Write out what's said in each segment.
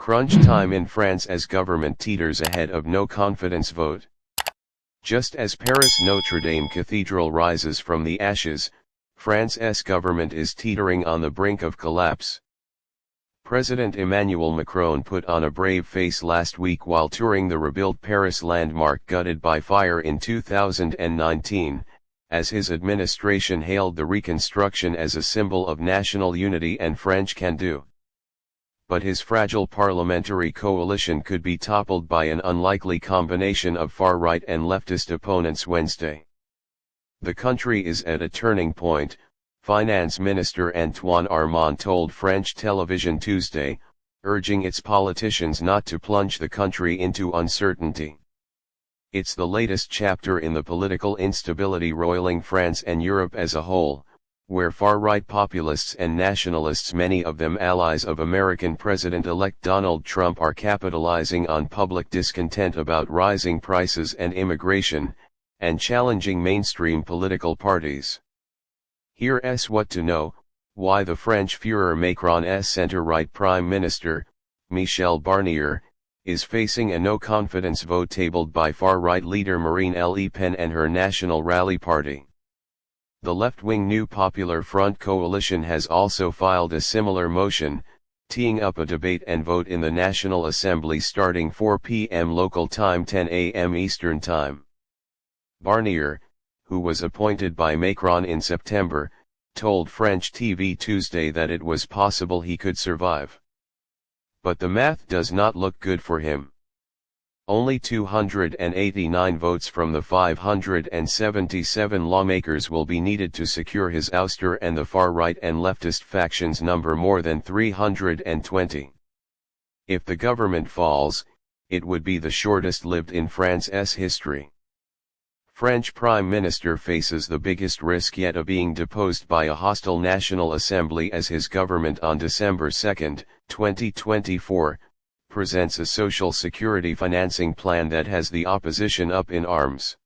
Crunch time in France as government teeters ahead of no confidence vote. Just as Paris Notre-Dame Cathedral rises from the ashes, France's government is teetering on the brink of collapse. President Emmanuel Macron put on a brave face last week while touring the rebuilt Paris landmark gutted by fire in 2019, as his administration hailed the reconstruction as a symbol of national unity and French can-do. But his fragile parliamentary coalition could be toppled by an unlikely combination of far-right and leftist opponents Wednesday. The country is at a turning point, Finance Minister Antoine Armand told French television Tuesday, urging its politicians not to plunge the country into uncertainty. It's the latest chapter in the political instability roiling France and Europe as a whole, where far-right populists and nationalists, many of them allies of American President-elect Donald Trump, are capitalizing on public discontent about rising prices and immigration, and challenging mainstream political parties. Here's what to know: why the French Führer Macron's centre-right Prime Minister, Michel Barnier, is facing a no-confidence vote tabled by far-right leader Marine Le Pen and her National Rally Party. The left-wing New Popular Front coalition has also filed a similar motion, teeing up a debate and vote in the National Assembly starting 4 p.m. local time, 10 a.m. Eastern Time. Barnier, who was appointed by Macron in September, told French TV Tuesday that it was possible he could survive. But the math does not look good for him. Only 289 votes from the 577 lawmakers will be needed to secure his ouster, and the far-right and leftist factions number more than 320. If the government falls, it would be the shortest-lived in France's history. French Prime Minister faces the biggest risk yet of being deposed by a hostile National Assembly as his government on December 2, 2024, presents a social security financing plan that has the opposition up in arms.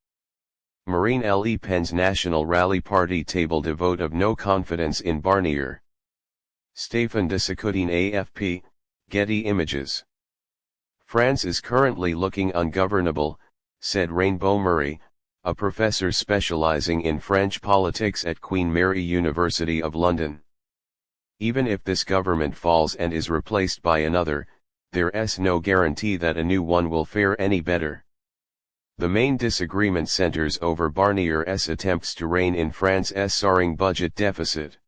Marine Le Pen's National Rally Party tabled a vote of no confidence in Barnier. Stéphane Desacoudine, AFP, Getty Images. France is currently looking ungovernable, said Rainbow Murray, a professor specializing in French politics at Queen Mary University of London. Even if this government falls and is replaced by another, there's no guarantee that a new one will fare any better. The main disagreement centers over Barnier's attempts to rein in France's soaring budget deficit.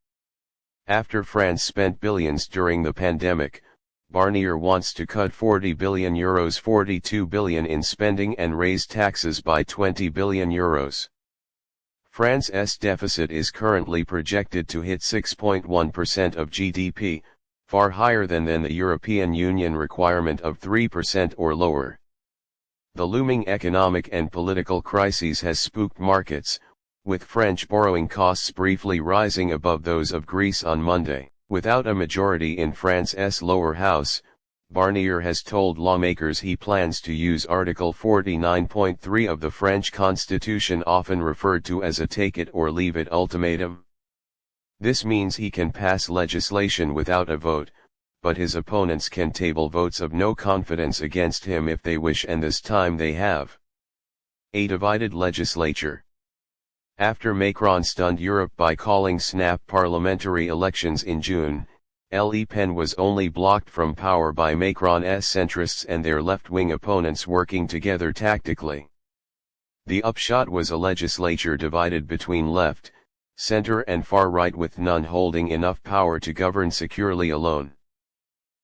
After France spent billions during the pandemic, Barnier wants to cut €40 billion, 42 billion in spending, and raise taxes by €20 billion. France's deficit is currently projected to hit 6.1% of GDP, far higher than the European Union requirement of 3% or lower. The looming economic and political crisis has spooked markets, with French borrowing costs briefly rising above those of Greece on Monday. Without a majority in France's lower house, Barnier has told lawmakers he plans to use Article 49.3 of the French Constitution, often referred to as a take-it-or-leave-it ultimatum. This means he can pass legislation without a vote, but his opponents can table votes of no confidence against him if they wish, and this time they have. A divided legislature. After Macron stunned Europe by calling snap parliamentary elections in June, Le Pen was only blocked from power by Macron's centrists and their left-wing opponents working together tactically. The upshot was a legislature divided between left, center and far-right, with none holding enough power to govern securely alone.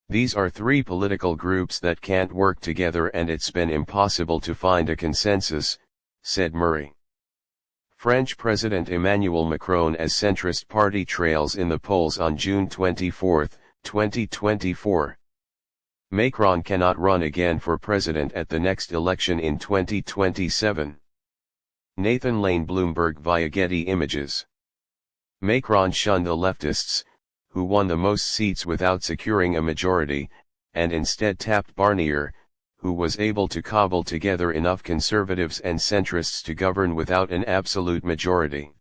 These are three political groups that can't work together, and it's been impossible to find a consensus, said Murray. French President Emmanuel Macron as centrist party trails in the polls on June 24, 2024. Macron cannot run again for president at the next election in 2027. Nathan Lane, Bloomberg via Getty Images. Macron shunned the leftists, who won the most seats without securing a majority, and instead tapped Barnier, who was able to cobble together enough conservatives and centrists to govern without an absolute majority.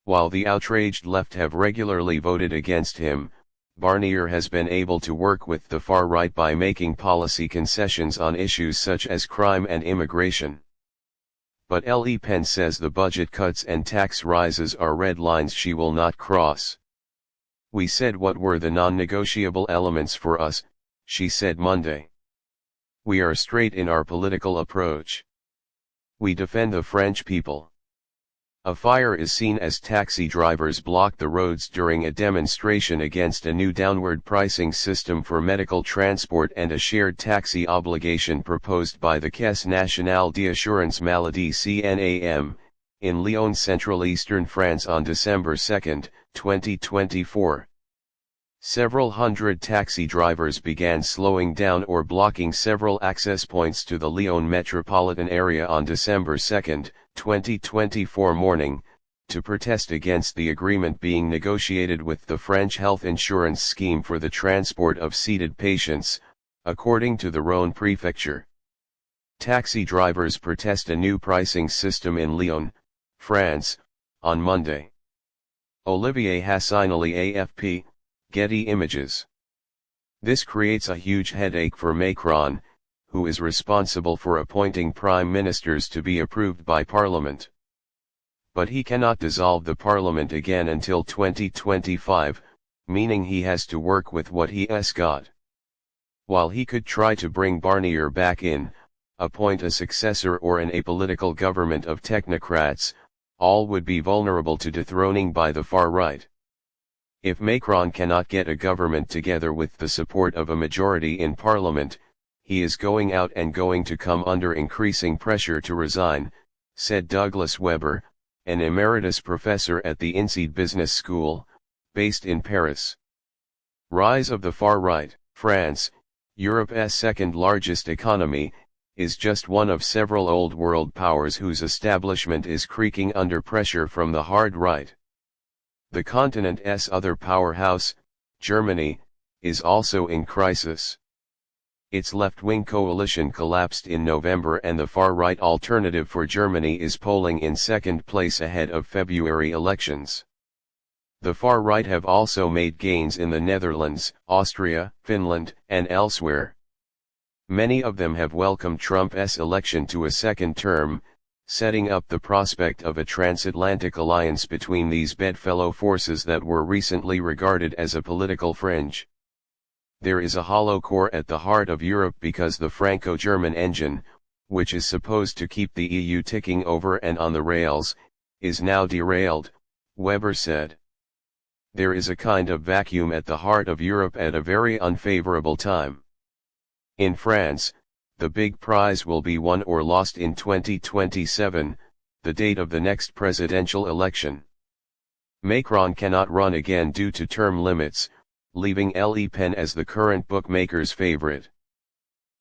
While the outraged left have regularly voted against him, Barnier has been able to work with the far right by making policy concessions on issues such as crime and immigration. But Le Pen says the budget cuts and tax rises are red lines she will not cross. "We said what were the non-negotiable elements for us," she said Monday. "We are straight in our political approach. We defend the French people." A fire is seen as taxi drivers block the roads during a demonstration against a new downward pricing system for medical transport and a shared taxi obligation proposed by the Caisse nationale d'assurance maladie (CNAM), in Lyon, central eastern France on December 2, 2024. Several hundred taxi drivers began slowing down or blocking several access points to the Lyon metropolitan area on December 2, 2024 morning, to protest against the agreement being negotiated with the French health insurance scheme for the transport of seated patients, according to the Rhône prefecture. Taxi drivers protest a new pricing system in Lyon, France, on Monday. Olivier Hassinelli, AFP, Getty Images. This creates a huge headache for Macron, who is responsible for appointing prime ministers to be approved by Parliament. But he cannot dissolve the Parliament again until 2025, meaning he has to work with what he's got. While he could try to bring Barnier back in, appoint a successor or an apolitical government of technocrats, all would be vulnerable to dethroning by the far right. If Macron cannot get a government together with the support of a majority in Parliament, he is going out and going to come under increasing pressure to resign, said Douglas Weber, an emeritus professor at the INSEAD Business School, based in Paris. Rise of the far right. France, Europe's second largest economy, is just one of several old world powers whose establishment is creaking under pressure from the hard right. The continent's other powerhouse, Germany, is also in crisis. Its left-wing coalition collapsed in November and the far-right Alternative for Germany is polling in second place ahead of February elections. The far right have also made gains in the Netherlands, Austria, Finland, and elsewhere. Many of them have welcomed Trump's election to a second term, setting up the prospect of a transatlantic alliance between these bedfellow forces that were recently regarded as a political fringe. There is a hollow core at the heart of Europe because the Franco-German engine, which is supposed to keep the EU ticking over and on the rails, is now derailed, Weber said. There is a kind of vacuum at the heart of Europe at a very unfavorable time. In France, the big prize will be won or lost in 2027, the date of the next presidential election. Macron cannot run again due to term limits, leaving Le Pen as the current bookmaker's favorite.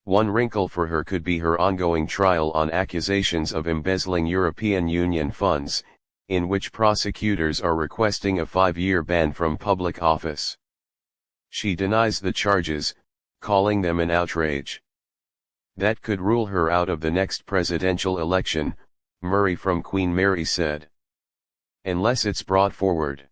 One wrinkle for her could be her ongoing trial on accusations of embezzling European Union funds, in which prosecutors are requesting a 5-year ban from public office. She denies the charges, calling them an outrage. That could rule her out of the next presidential election, Murray from Queen Mary said. Unless it's brought forward.